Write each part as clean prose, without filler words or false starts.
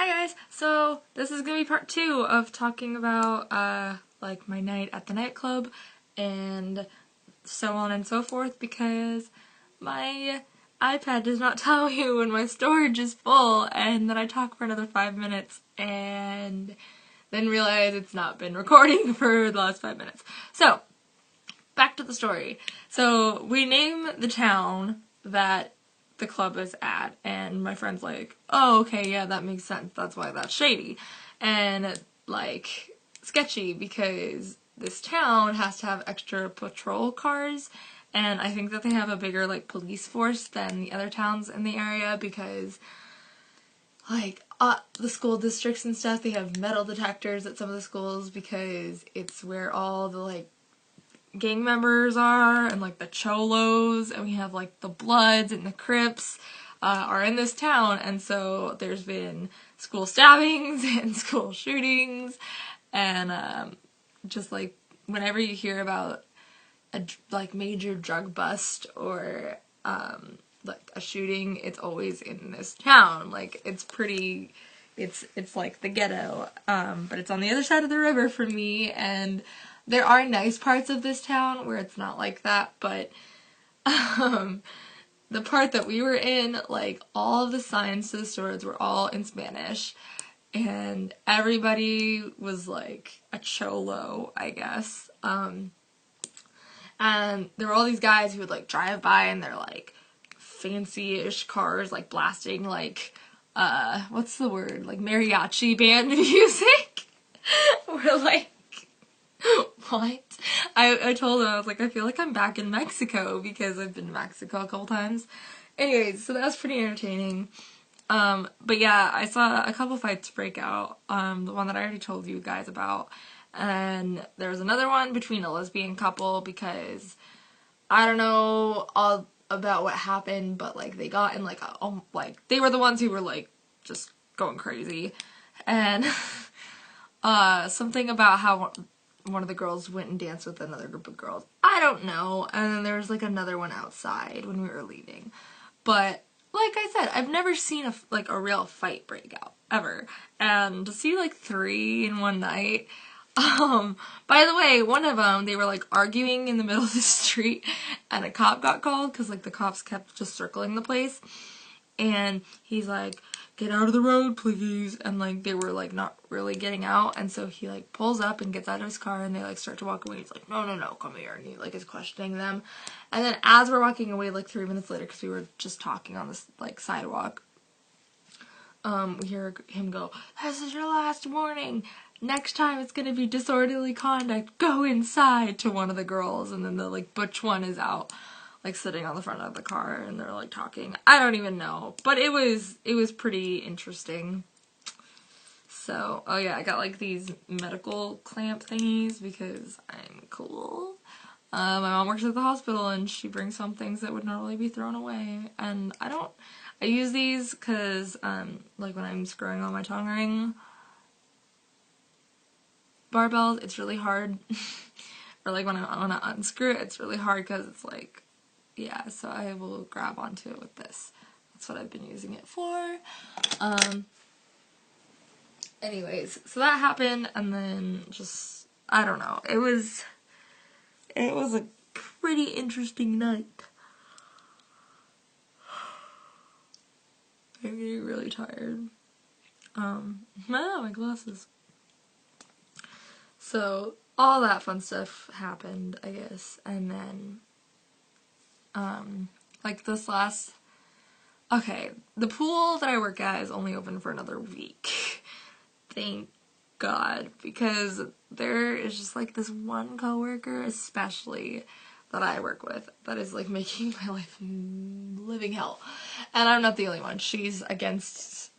Hi guys! So this is gonna be part 2 of talking about like my night at the nightclub and so on and so forth, because my iPad does not tell me when my storage is full, and then I talk for another 5 minutes and then realize it's not been recording for the last 5 minutes. So back to the story. So we name the town that the club is at, and my friend's like, oh, okay, yeah, that makes sense, that's why that's shady and like sketchy, because this town has to have extra patrol cars, and I think that they have a bigger like police force than the other towns in the area, because like the school districts and stuff, they have metal detectors at some of the schools because it's where all the like gang members are, and like the cholos, and we have like the Bloods and the Crips are in this town, and so there's been school stabbings and school shootings, and just like whenever you hear about a like major drug bust or like a shooting, it's always in this town. Like it's pretty, it's like the ghetto, but it's on the other side of the river for me, and there are nice parts of this town where it's not like that, but the part that we were in, like all of the signs to the stores were all in Spanish, and everybody was like a cholo, I guess. And there were all these guys who would like drive by in their like fancy-ish cars, like blasting like what's the word? Like mariachi band music. We're like, what? I told him, I was like, I feel like I'm back in Mexico, because I've been to Mexico a couple times. Anyways, so that was pretty entertaining. But yeah, I saw a couple fights break out. The one that I already told you guys about. And there was another one between a lesbian couple, because I don't know all about what happened, but like they got in like a, like they were the ones who were like just going crazy. And something about how one of the girls went and danced with another group of girls. I don't know. And then there was like another one outside when we were leaving. But like I said, I've never seen a real fight break out ever. And to see like 3 in one night. By the way, one of them, they were like arguing in the middle of the street, and a cop got called because like the cops kept just circling the place. And he's like, get out of the road, please. And like they were like not really getting out, and so he like pulls up and gets out of his car, and they like start to walk away. He's like, no, come here, and he like is questioning them. And then as we're walking away, like 3 minutes later, because we were just talking on this like sidewalk, we hear him go, this is your last warning. Next time it's gonna be disorderly conduct. Go inside, to one of the girls. And then the like butch one is out, like sitting on the front of the car, and they're like talking. I don't even know, but it was pretty interesting. So, oh yeah, I got like these medical clamp thingies because I'm cool. My mom works at the hospital, and she brings home things that would normally be thrown away, and I use these because like when I'm screwing on my tongue ring barbells, it's really hard. Or like when I want to unscrew it, it's really hard because it's like, yeah, so I will grab onto it with this. That's what I've been using it for. Anyways, so that happened, and then just, I don't know, it was a pretty interesting night. I'm getting really tired. My glasses. So, all that fun stuff happened, I guess, and then, like this last, okay, the pool that I work at is only open for another week. Thank God, because there is just like this one coworker, especially, that I work with, that is like making my life living hell. And I'm not the only one. She's against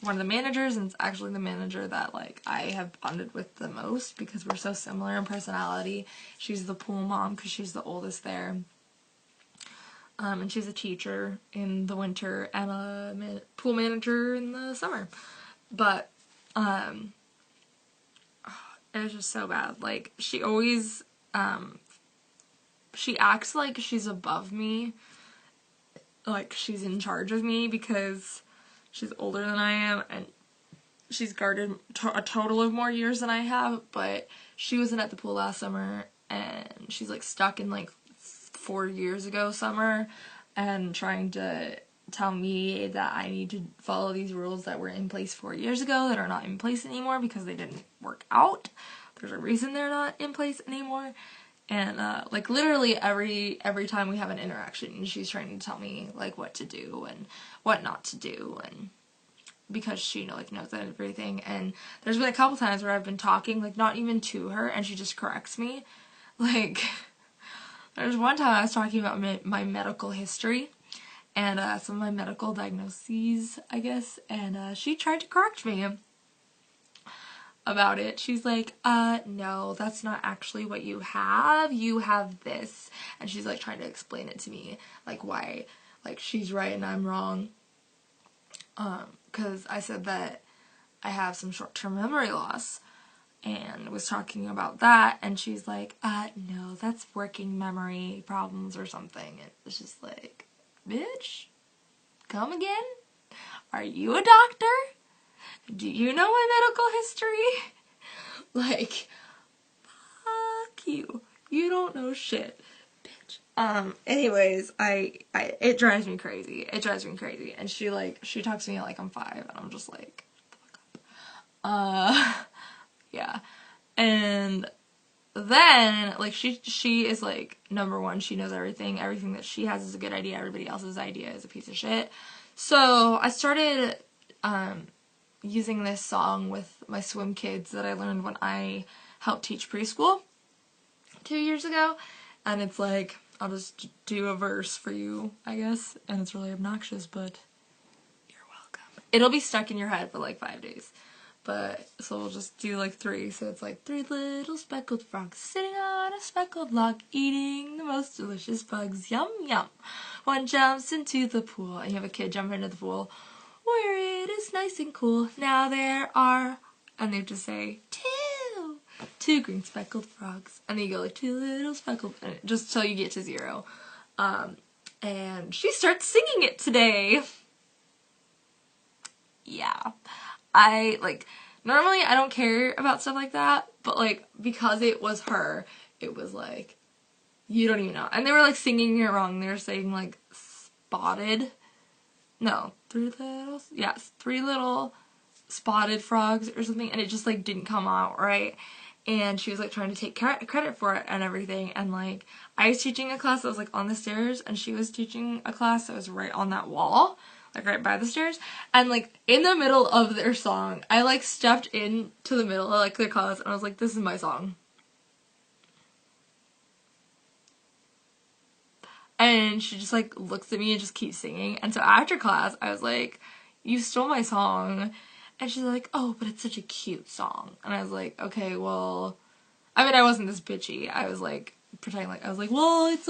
one of the managers, and it's actually the manager that like I have bonded with the most because we're so similar in personality. She's the pool mom because she's the oldest there. And she's a teacher in the winter and a pool manager in the summer. But it was just so bad. Like, she always she acts like she's above me, like she's in charge of me, because She's older than I am, and she's guarded a total of more years than I have, but she wasn't at the pool last summer, and she's like stuck in like 4 years ago summer, and trying to tell me that I need to follow these rules that were in place 4 years ago that are not in place anymore because they didn't work out. There's a reason they're not in place anymore. And like literally every time we have an interaction, she's trying to tell me like what to do and what not to do, and because she like knows everything. And there's been a couple times where I've been talking like not even to her, and she just corrects me. Like there's one time I was talking about my medical history and some of my medical diagnoses, I guess, and she tried to correct me about it. She's like, no, that's not actually what you have. You have this. And she's like trying to explain it to me, like why, like she's right and I'm wrong. Because I said that I have some short-term memory loss and was talking about that, and she's like, no, that's working memory problems or something. And it's just like, bitch, come again? Are you a doctor? Do you know my medical history? Like, fuck you. You don't know shit, bitch. Anyways, it drives me crazy. It drives me crazy. And she talks to me like I'm 5, and I'm just like, fuck up. Yeah. And then, like, she is like, number one, she knows everything. Everything that she has is a good idea. Everybody else's idea is a piece of shit. So I started, using this song with my swim kids that I learned when I helped teach preschool 2 years ago. And it's like, I'll just do a verse for you, I guess. And it's really obnoxious, but you're welcome. It'll be stuck in your head for like 5 days. But, so we'll just do like 3. So it's like, 3 little speckled frogs sitting on a speckled log, eating the most delicious bugs. Yum, yum. One jumps into the pool, and you have a kid jump into the pool, where it is nice and cool. Now there are, and they have to say, 2 green speckled frogs. And then you go like 2 little speckled, just till you get to 0. And she starts singing it today. Yeah. Normally I don't care about stuff like that, but like, because it was her, it was like, you don't even know. And they were like singing it wrong. They were saying like, spotted. No, 3 little spotted frogs or something, and it just like didn't come out right. And she was like trying to take credit for it and everything, and like I was teaching a class that was like on the stairs, and she was teaching a class that was right on that wall, like right by the stairs. And like in the middle of their song, I like stepped into the middle of like their class, and I was like, this is my song. And she just like looks at me and just keeps singing. And so after class, I was like, you stole my song. And she's like, oh, but it's such a cute song. And I was like, okay, well, I mean, I wasn't this bitchy. I was like, pretending like, I was like, well, it's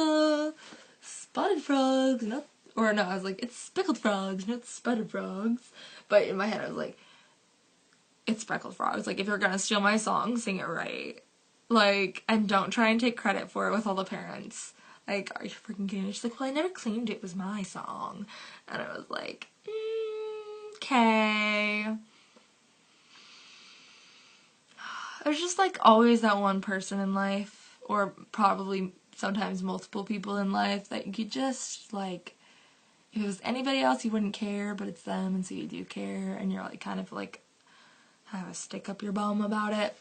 spotted frogs, not, or no, I was like, it's speckled frogs, not spotted frogs. But in my head, I was like, it's speckled frogs. Like, if you're gonna steal my song, sing it right. Like, and don't try and take credit for it with all the parents. Like, are you freaking kidding me? She's like, well, I never claimed it was my song. And I was like, okay. There's just, like, always that one person in life, or probably sometimes multiple people in life, that you just, like, if it was anybody else, you wouldn't care, but it's them, and so you do care, and you're, like, kind of, like, have a stick up your bum about it.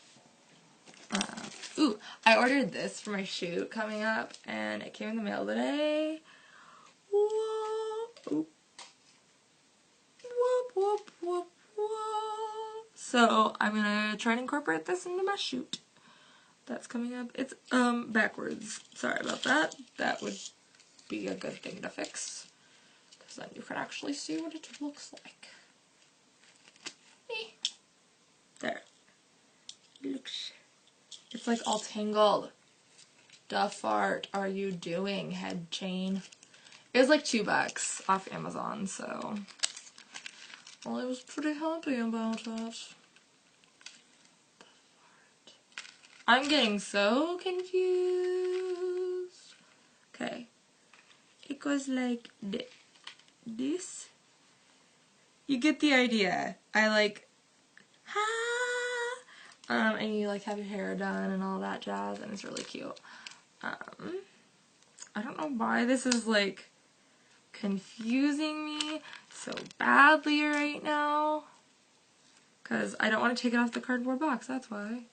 Ooh, I ordered this for my shoot coming up, and it came in the mail today. Whoop, whoop, whoop, whoop, whoop. So I'm gonna try to incorporate this into my shoot that's coming up. It's backwards. Sorry about that. That would be a good thing to fix, because then you can actually see what it looks like. There. Looks. It's like all tangled. The fart are you doing, head chain? It was like $2 off Amazon, so well, I was pretty happy about it. I'm getting so confused. Okay. It goes like this. you get the idea. I like, and you like have your hair done and all that jazz, and it's really cute. I don't know why this is like confusing me so badly right now. Because I don't want to take it off the cardboard box, that's why.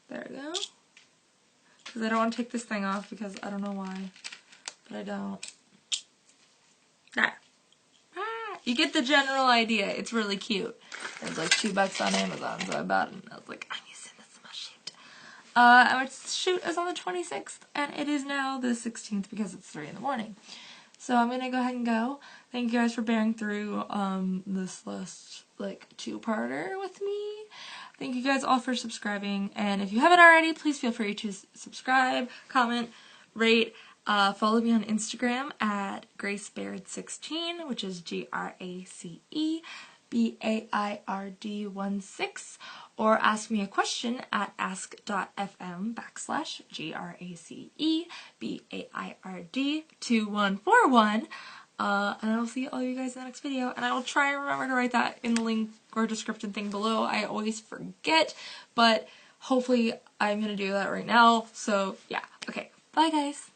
There we go. Because I don't want to take this thing off because I don't know why. But I don't. There. You get the general idea. It's really cute. It's like $2 on Amazon, so I bought it and I was like, I'm using this in my shoot. Our shoot is on the 26th, and it is now the 16th because it's 3 in the morning. So I'm gonna go ahead and go. Thank you guys for bearing through this last like 2-parter with me. Thank you guys all for subscribing, and if you haven't already, please feel free to subscribe, comment, rate, follow me on Instagram at GraceBaird16, which is GraceBaird16, or ask me a question at ask.fm/GraceBaird2141. And I will see all you guys in the next video, and I will try and remember to write that in the link or description thing below. I always forget, but hopefully I'm gonna do that right now. So yeah, okay, bye guys.